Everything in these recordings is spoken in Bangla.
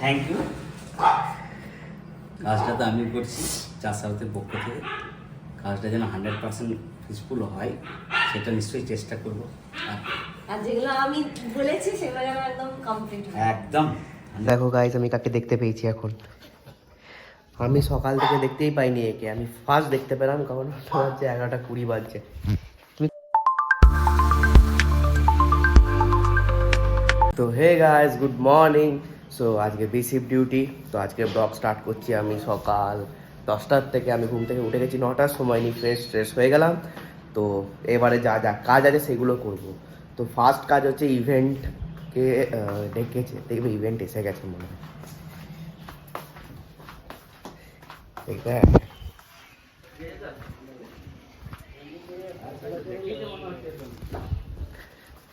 Thank you. কাজটা তো আমি করছি চাষাবাদের পক্ষ থেকে। কাজটা যেন 100% পিসফুল হয় সেটা নিশ্চয়ই চেষ্টা করব। আর যেগুলো আমি বলেছি সেগুলো যেন একদম কমপ্লিট হয়। একদম। দেখো গাইস, আমি কাকে দেখতে পেয়েছি এখন। আমি সকাল থেকে দেখতেই পাইনি একে, আমি ফার্স্ট দেখতে পেলাম কখন হচ্ছে 11:20 বাজছে। তো hey guys, good morning. So আজকে বিসিপ ডিউটি, তো আজকে ব্লগ স্টার্ট করছি আমি সকাল 10টার থেকে। আমি ঘুম থেকে উঠে গেছি 9টার সময়, নিয়ে ফ্রেশ হয়ে গেলাম। তো এবারে যা যা কাজ আছে সেগুলো করব। তো ফার্স্ট কাজ হচ্ছে ইভেন্টকে ডেকেছে, দেখবে ইভেন্ট এসে গেছে মনে হয়। ঠিক আছে,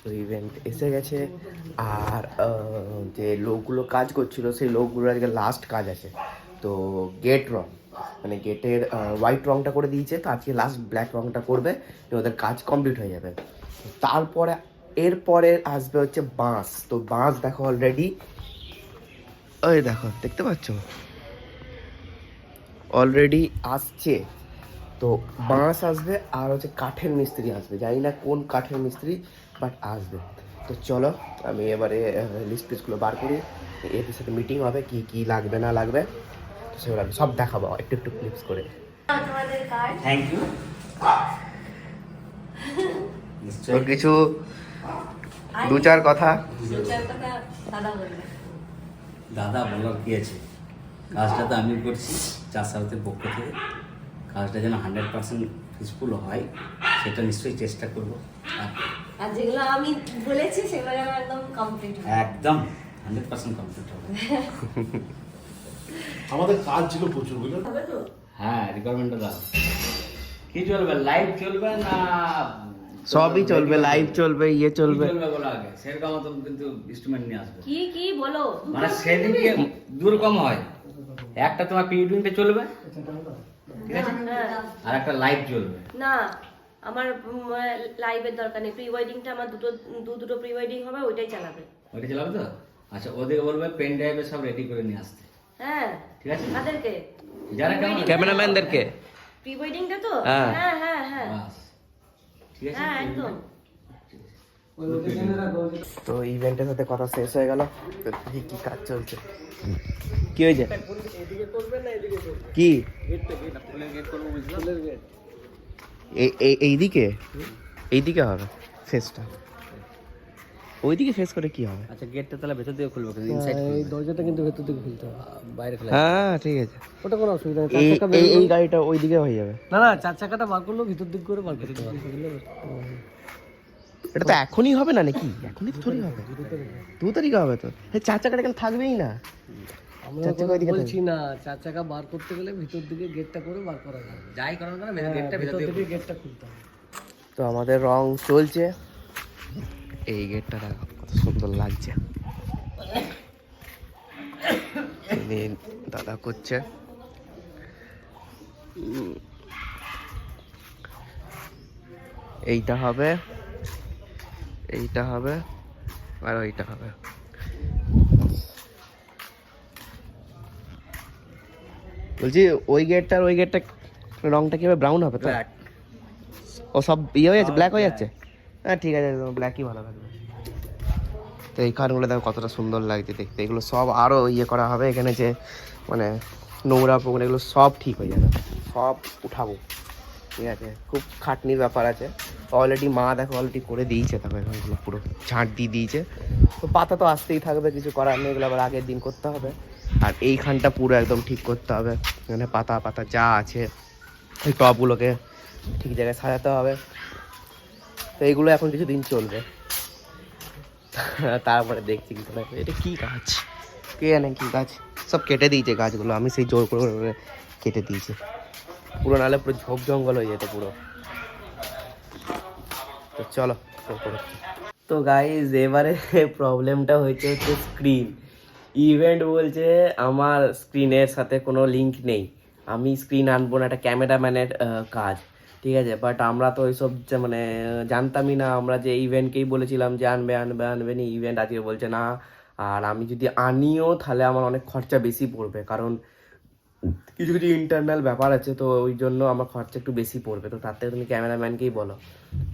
তো ইভেন্ট এসে গেছে। আর যে লোকগুলো কাজ করছিল সেই লোকগুলোর আজকে লাস্ট কাজ আছে। তো গেট রং, মানে গেটের হোয়াইট রংটা করে দিয়েছে, তো আজকে লাস্ট ব্ল্যাক রংটা করবে, ওদের কাজ কমপ্লিট হয়ে যাবে। তারপরে এরপরে আসবে হচ্ছে বাঁশ। তো বাঁশ দেখো অলরেডি, ওই দেখো দেখতে পাচ্ছ অলরেডি আসছে। তো বাঁশ আসবে আর হচ্ছে কাঠের মিস্ত্রি আসবে, জানি না কোন কাঠের মিস্ত্রি, বাট আসবে। তো চলো আমি এবারে লিস্ট পিসগুলো বার করি, এদের সাথে মিটিং হবে কি কি লাগবে না লাগবে, তো সেগুলো আমি সব দেখাবো একটু একটু ক্লিপস করে। Thank you. তো কিছু দু চার কথা দাদা বলার কি আছে, কাজটা তো আমি করছি চাষাবাদের পক্ষ থেকে। কাজটা যেন 100% পিসফুল হয় সেটা নিশ্চয়ই চেষ্টা করব। আর যেগুলো আমি বলেছি সেগুলো যেন একদম কমপ্লিট হয়। একদম 100% কমপ্লিট হবে। আমাদের কাজ ছিল প্রচুর, বুঝলেন? হ্যাঁ, রিকোয়ারমেন্টটা দাও। কি চলবে, লাইভ চলবে না? সবই চলবে, লাইভ চলবে, ইয়ে চলবে। চলবে বলো আগে, সেরকম মতো কিন্তু ইনস্ট্রুমেন্ট নিয়ে আসবে। কি কি বলো, মানে সেদিকে দুরকম হয়, একটা তোমার প্রিউডিংটা চলবে, ঠিক আছে, আর একটা লাইভ চলবে। না আমার লাইভের দরকার নেই, প্রি ওয়েডিংটা আমার দুটো প্রি ওয়েডিং হবে, ওইটাই চালাবে। ওইটা চালাবে তো? আচ্ছা, ওদেরকে বলবে পেন ড্রাইভে সব রেডি করে নিয়ে আসতে। হ্যাঁ, ঠিক আছে। তাদেরকে যারা ক্যামেরাম্যানদেরকে প্রি ওয়েডিংটা তো, হ্যাঁ। হ্যাঁ হ্যাঁ হ্যাঁ বাস, ঠিক আছে। হ্যাঁ একদম। তো ইভেন্টের সাথে কথা শেষ হয়ে গেল। তো দেখি কি কাজ চলছে, কি হয়েছে, কি এইদিকে এইদিকে হবে ফেসটা, ওইদিকে ফেস করে কি হবে? আচ্ছা, গেটটা তাহলে ভেতর দিকে খুলবো, কিন্তু ইনসাইড এই দরজাটা কিন্তু ভেতর দিকে খুলতে হবে, বাইরে খোলা। হ্যাঁ ঠিক আছে, ওটা কোনো অসুবিধা নেই। এই গাড়িটা ওইদিকে হয়ে যাবে। না না, চার চাকাটা বার করলেও ভিতর দিক করে বার করতে হবে। এটা তো এখনই হবে না নাকি? এখনই তো থোড়ি হবে, 2 তারিখে হবে তো। এই 4 চাকাটা কেন থাকবেই না? আমরা চার চাকা ওইদিকে বলছি না, চার চাকা বার করতে গেলে ভিতর দিকে গেটটা করে বার করা যায়। যাই করো না, গেটটা ভিতর ভেতর দিকে দিকে। গেটটা খুলতে হবে। তো আমাদের রং চলছে, এই গেটটা দেখো কত সুন্দর লাগছে। দাদা করছে, এইটা হবে, এইটা হবে, আর ওইটা হবে। বলছি ওই গেটটা আর ওই গেটটা রংটা কি হবে, ব্রাউন হবে তো? ও সব ইয়ে হয়ে যাচ্ছে, ব্ল্যাক হয়ে যাচ্ছে। হ্যাঁ ঠিক আছে, ব্ল্যাকই ভালো লাগবে। তো এই কারগুলো দেখো কতটা সুন্দর লাগছে দেখতে। এগুলো সব আরও ইয়ে করা হবে, এখানে যে মানে নোংরা পোংরা এগুলো সব ঠিক হয়ে যাবে, সব উঠাবো, ঠিক আছে। খুব খাটনির ব্যাপার আছে। অলরেডি মা দেখো অলরেডি করে দিয়েছে, তারপর এগুলো পুরো ঝাঁট দিয়ে দিয়েছে। তো পাতা তো আসতেই থাকবে, কিছু করার নেই, এগুলো আবার আগের দিন করতে হবে। আর এইখানটা পুরো একদম ঠিক করতে হবে, এখানে পাতা পাতা যা আছে এই টবগুলোকে ঠিক জায়গায় সাজাতে হবে। তো এইগুলো এখন কিছুদিন চলবে, তারপরে দেখছি কি করে। এটা কি গাছ, কে জানে কি গাছ, সব কেটে দিয়েছে গাছগুলো, আমি সেই জোর করে করে কেটে দিয়েছি পুরো, নাহলে পুরো ঝোপ জঙ্গল হয়ে যেত পুরো। তো চলো। তো গাইজ এবারে প্রবলেমটা হচ্ছে স্ক্রিন। ইভেন্ট বলছে আমার স্ক্রিনের সাথে কোনো লিঙ্ক নেই, আমি স্ক্রিন আনবো না, এটা ক্যামেরাম্যানের কাজ, ঠিক আছে। বাট আমরা তো ওইসব মানে জানতামই না, আমরা যে ইভেন্টকেই বলেছিলাম যে আনবে নি, ইভেন্ট আজকে বলছে না আর আমি যদি আনিও তাহলে আমার অনেক খরচা বেশি পড়বে, কারণ কিছু কিছু ইন্টারনাল ব্যাপার আছে, তো ওই জন্য আমার খরচা একটু বেশি পড়বে। তো তার থেকে তুমি ক্যামেরাম্যানকেই বলো।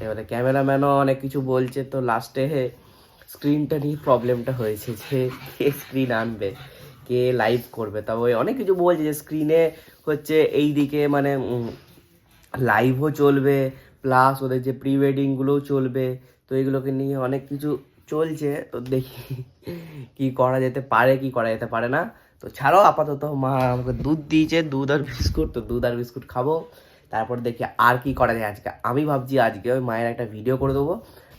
এবারে ক্যামেরাম্যানও অনেক কিছু বলছে, তো লাস্টে স্ক্রিনটা নিয়ে প্রবলেমটা হয়েছে যে কে স্ক্রিন আনবে, কে লাইভ করবে। তবে অনেক কিছু বলছে যে স্ক্রিনে হচ্ছে এই দিকে মানে লাইভও চলবে, প্লাস ওদের যে প্রি ওয়েডিংগুলোও চলবে। তো এগুলোকে নিয়ে অনেক কিছু চলছে, তো দেখি কি করা যেতে পারে কি করা যেতে পারে না। তো ছাড়াও আপাতত মা আমাকে দুধ দিয়েছে, দুধ আর বিস্কুট, তো দুধ আর বিস্কুট খাবো, তারপর দেখি আর কি করা যায় আজকে। আমি ভাবছি আজকে ওই মায়ের একটা ভিডিও করে দেবো,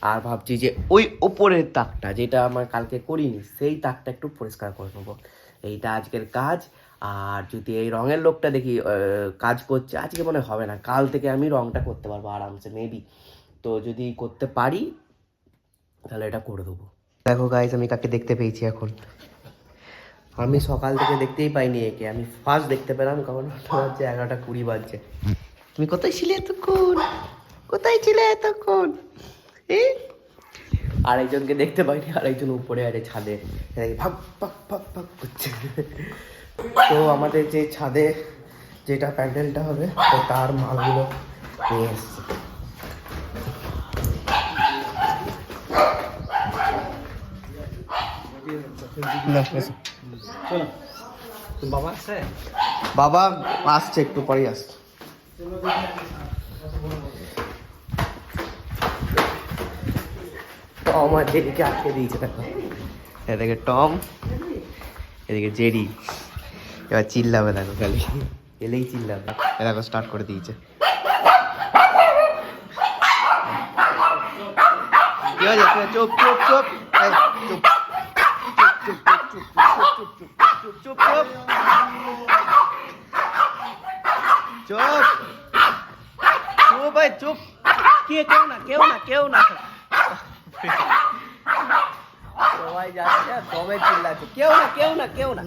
আর ভাবছি যে ওই ওপরের তাকটা যেটা আমার কালকে করিনি সেই তাকটা একটু পরিষ্কার করে নেবো, এইটা আজকের কাজ। আর যদি এই রঙের লোকটা দেখি কাজ করছে, আজকে মনে হবে না, কাল থেকে আমি রঙটা করতে পারবো আরামসে মেবি। তো যদি করতে পারি তাহলে এটা করে দেবো। দেখো গাইস, আমি কাকে দেখতে পেয়েছি এখন। আমি সকাল থেকে দেখতেই পাইনি একে, আমি ফার্স্ট দেখতে পেলাম কারণ হচ্ছে 11:20 বাজছে। তুমি কোথায় ছিলে এতক্ষণ? কোথায় ছিলে এতক্ষণ? আরেকজনকে দেখতে পাইনি, আরেকজন উপরে আছে ছাদে, ভাগ ভাগ ভাগ ভাগ করছে। তো আমাদের যে ছাদে যেটা প্যান্ডেলটা হবে, তো তার মালগুলো নিয়ে এসছে। বাবা আসছে, একটু পরেই আসছে। টম আর জেরিকে আটকে দিয়েছে, দেখো এদিকে টম এদিকে জেরি, এবার চিল্লাবে দেখো, খালি এলেই চিল্লাবে। দেখো স্টার্ট করে দিয়েছে। কি হয়েছে? চুপ চুপ চুপ চুপ চুপ চুপ ভাই চুপ। কেউ না সবাই যাচ্ছে, তবে চিল্লাচ্ছে, কেউ না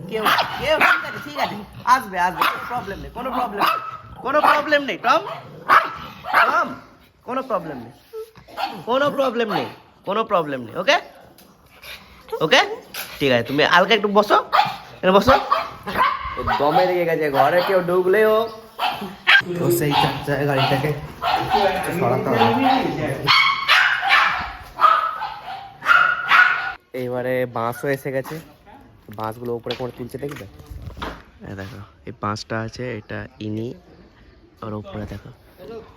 ঠিক আছে আসবে, কোনো প্রবলেম নেই টম, কোনো প্রবলেম নেই। ওকে ঠিক আছে, তুমি হালকা একটু বসো, দমে লেগে গেছে, ঘরে কেউ ঢুকলেও তো সেই চার গাড়িটাকে সরাতে হবে। এইবারে বাঁশও এসে গেছে, বাঁশগুলো উপরে করে তুলছে, দেখবে দেখো এই বাঁশটা আছে, এটা ইনি ওর উপরে দেখো,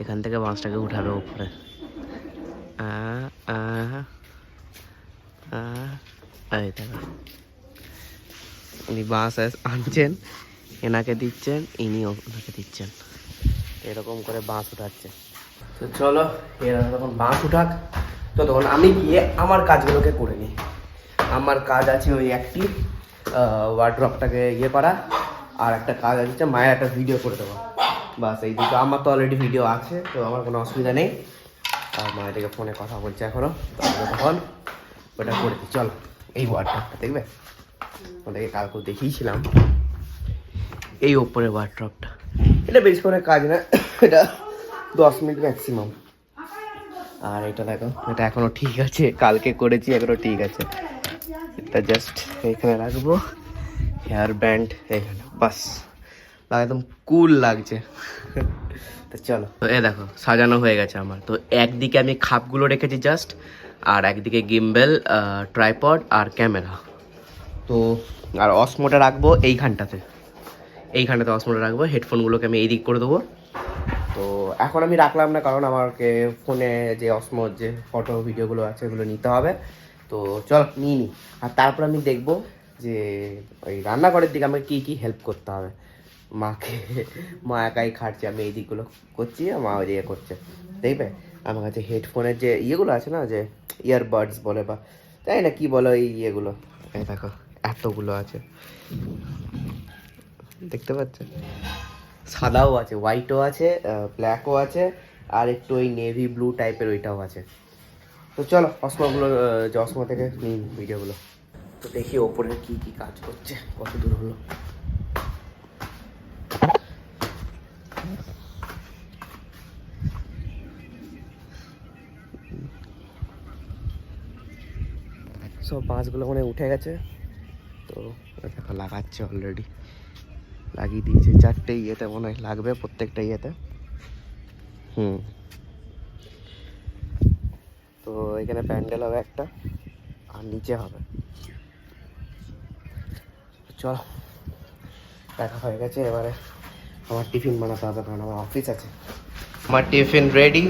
এখান থেকে বাঁশটাকে উঠাবে উপরে। এই দেখো উনি বাঁশ আনছেন, এনাকে দিচ্ছেন, ইনি ওনাকে দিচ্ছেন, এরকম করে বাঁশ উঠাচ্ছে। তো চলো এরা যখন বাঁশ উঠাক, তো তখন আমি গিয়ে আমার কাজগুলোকে করে নিই। আমার কাজ আছে ওই একটি ওয়ার্ড্রপটাকে ইয়ে করা, আর একটা কাজ আছে মায়ের একটা ভিডিও করে দেবো, বাস এই দুটো। আমার তো অলরেডি ভিডিও আছে, তো আমার কোনো অসুবিধা নেই। আর মায়ের থেকে ফোনে কথা বলছে এখনও, তখন ওটা করে দিই। চলো এই ওয়ার্ড্রপটা দেখবে, ওদেরকে কালকে দেখিয়েছিলাম, এই ওপরে ওয়ার্ড্রপটা, এটা বেশি করে কাজ না, এটা 10 মিনিট ম্যাক্সিমাম। আর এটা দেখো, এটা এখনো ঠিক আছে, কালকে করেছি এখনো ঠিক আছে। এটা জাস্ট এখানে রাখবো, হেয়ার ব্যান্ড এখানে, বাস একদম কুল লাগছে। তো চলো, তো এ দেখো সাজানো হয়ে গেছে আমার। তো একদিকে আমি খাপগুলো রেখেছি জাস্ট, আর একদিকে গিম্বেল, ট্রাইপড আর ক্যামেরা। তো আর অসমোটা রাখবো এইখানটাতে অসমোটা রাখবো, হেডফোনগুলোকে আমি এই দিক করে দেবো। তো এখন আমি রাখলাম না, কারণ আমাকে ফোনে যে অসমোর যে ফটো ভিডিওগুলো আছে ওগুলো নিতে হবে। তো চল নিই। আর তারপর আমি দেখবো যে ওই রান্নাঘরের দিকে আমাকে কী হেল্প করতে হবে। মা একাই খাটছে, আমি এই দিকগুলো করছি, মা ওই দিকে করছে। দেখবে আমার কাছে হেডফোনের যে ইয়েগুলো আছে না, যে ইয়ারবাডস বলে বা তাই না কি বলো, এই ইয়েগুলো এই দেখো এতগুলো আছে, দেখতে পাচ্ছ? সাদাও আছে, হোয়াইটও আছে, ব্ল্যাকও আছে, আর একটু ওই নেভি ব্লু টাইপের ওইটাও আছে। তো চলো অসমোগুলো, যে অসমো থেকে নিই ভিডিওগুলো। তো দেখি ওপরে কি কাজ করছে, কত দূর হলো। সব বাঁশগুলো মানে উঠে গেছে, তো দেখো লাগাচ্ছে অলরেডি, লাগিয়ে দিয়েছে 4টে ইয়েতে মনে হয় লাগবে প্রত্যেকটা ইয়েতে। তো এখানে প্যান্ডেল হবে একটা, আর নিচে হবে। চল দেখা হয়ে গেছে, এবারে আমার টিফিন বানাতে হবে কারণ আমার অফিস আছে। আমার টিফিন রেডি,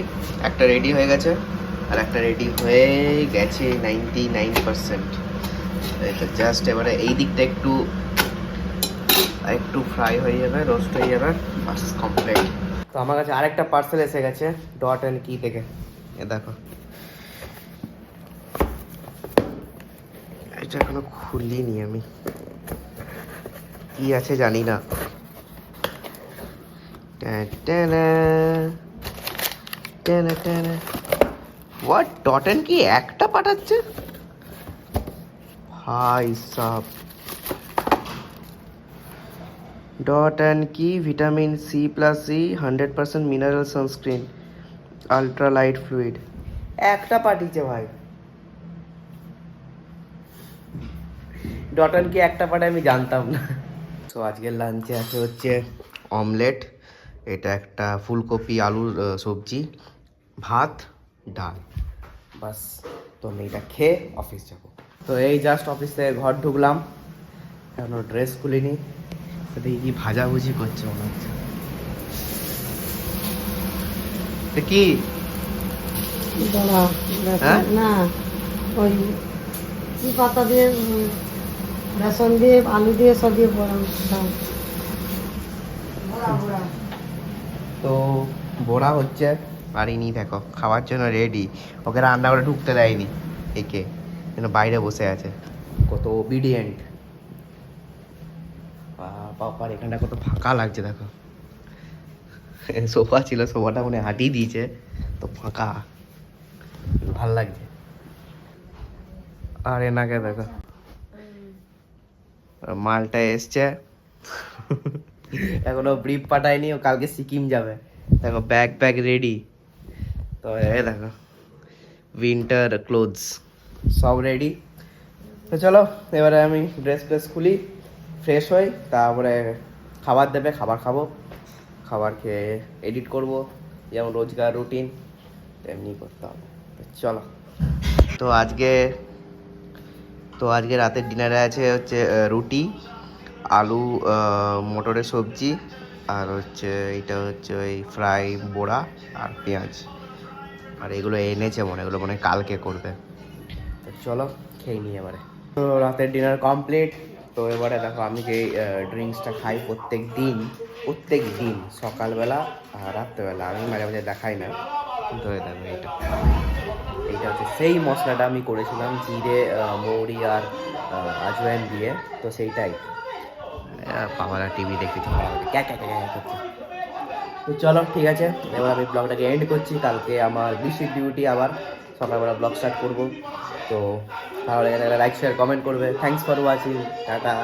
একটা রেডি হয়ে গেছে আর একটা রেডি হয়ে গেছে 99%। এটা জাস্ট এবারে এই দিকটা একটু ফ্রাই হয়ে যাবে, রোস্ট হয়ে যাবে, বাস কমপ্লিট। তো আমার কাছে আরেকটা পার্সেল এসে গেছে ডট অ্যান্ড কি থেকে, এ দেখো। এটা এখনো খুলিনি আমি, কি আছে জানি না। হোয়াট, ডট অ্যান্ড কি একটা পাঠাচ্ছে ভাই সাব। ডট অ্যান্ড কি vitamin C+C 100% mineral sunscreen ultra light fluid, একটা পাঠিয়েছে ভাই। ডট অ্যান্ড কি একটা পাঠায় আমি জানতাম না। তো আজকের লাঞ্চে আছে হচ্ছে অমলেট, এটা একটা ফুলকপি আলুর সবজি, ভাত, ডাল, বাস। তো আমি এটা খেয়ে অফিস যাব। তো এই জাস্ট অফিস থেকে ঘর ঢুকলাম, এখনো ড্রেস খুলিনি। তো দেখি কি ভাজাভুজি করছে মনে হচ্ছে। তো কি হ্যাঁ? না ওই কি পাতা দিয়ে বেসন দিয়ে আলু দিয়ে সব দিয়ে বড়া। তো বড়া হচ্ছে, পারিনি দেখো খাওয়ার জন্য রেডি। ওকে রান্না করে ঢুকতে দেয়নি, একে যেন বাইরে বসে আছে, কত ওবিডিয়েন্ট। বাবার এখানটা কত ফাঁকা লাগছে দেখো, সোফা ছিল সোফাটা মনে হাঁটিয়ে দিয়েছে, তো ফাঁকা ভাল লাগছে। আর এনাকে দেখো, মালটা এসছে এখনো ব্রিফ পাঠায়নি, ও কালকে সিকিম যাবে। দেখো ব্যাগ রেডি। তো এই দেখো উইন্টার ক্লোথস সব রেডি। তো চলো এবারে আমি ড্রেস খুলি, ফ্রেশ হই, তারপরে খাবার দেবে, খাবার খাবো, খাবার খেয়ে এডিট করব, যেমন রোজকার রুটিন তেমনি করতে হবে। চলো। তো আজকে রাতের ডিনারে আছে হচ্ছে রুটি, আলু মটরের সবজি, আর হচ্ছে এইটা হচ্ছে ওই ফ্রাই বড়া আর পেঁয়াজ। আর এগুলো এনেছে এগুলো মনে হয় কালকে করবে। তো চলো খেয়ে নিই এবারে। তো রাতের ডিনার কমপ্লিট। তো এবারে দেখো আমি যে ড্রিঙ্কসটা খাই প্রত্যেক দিন সকালবেলা আর রাত্রেবেলা, আমি মাঝে মাঝে দেখাই না, কিন্তু দেখো এইটা হচ্ছে সেই মশলাটা আমি করেছিলাম জিরে মৌরি আর আজওয়াইন দিয়ে, তো সেইটাই। বাবারা টিভি দেখতে করছে। তো চলো ঠিক আছে, এবার আমি ব্লগটাকে এন্ড করছি। কালকে আমার বেশি ডিউটি, আবার সকালবেলা ব্লগ স্টার্ট করবো। তো তাহলে লাইক শেয়ার কমেন্ট করবে। Thanks for watching, tata.